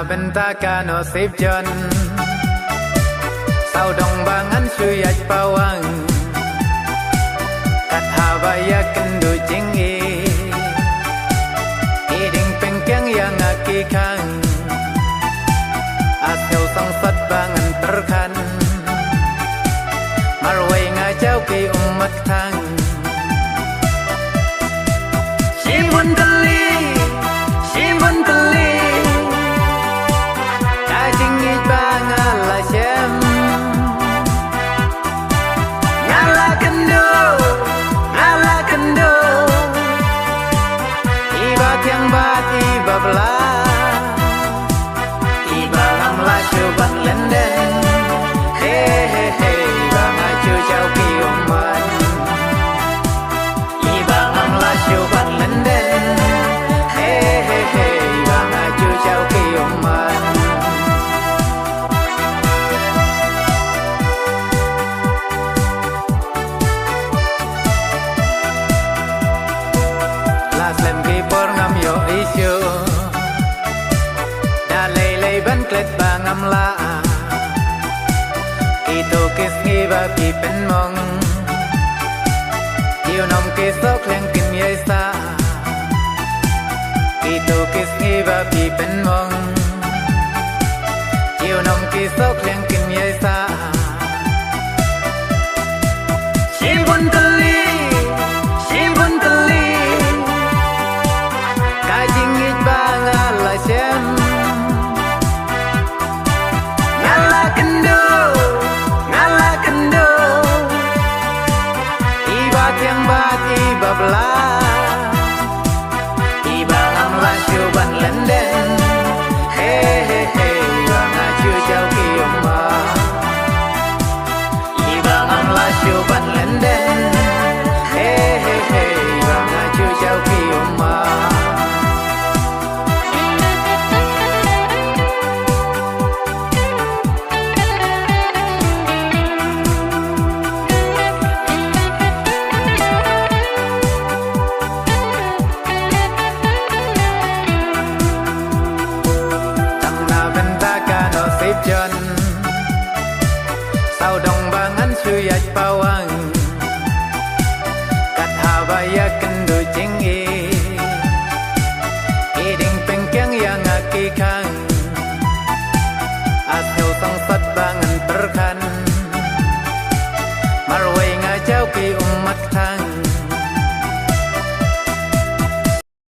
benta nasib jan sau dong bangan suyat pawang kat habaya kendu jingi iding pengkeng yang aki kang asal sangsat bangan terkan marwai ngajau ki umat tang Shimun kali Kajing ibanga la shem Ngala kendo Iba tiang bat iba bela Iba ngam la syubat lenden Hehehe Iba ngaju jauh kiuman Iba ngam la syubat lenden Hehehe Iba ngaju jauh kiuman Lem kipor ngam yo isyo Dalay lay ban klet ba ngam la Ito kis ngiba kipen mong Yêu nom kiso kleng kin yay sa Ito kis ngiba kipen mong Yêu nom kiso kleng kin yay sa Shimbun kali Kajing ibanga la shem Ngala kendo Iba tiang bat iba bela Iba ngam la syuban lenden Hehehe Iba ngaju jauh kiuma Iba ngam la syuban lenden Hehehe Iba ngaju jauh kiuma Jan sau dong bangan suyat pawang kat habaya kendu jingi iding pengkeng yang aki kang asal sangsat bangan terkan marwai ngajau ki umat tang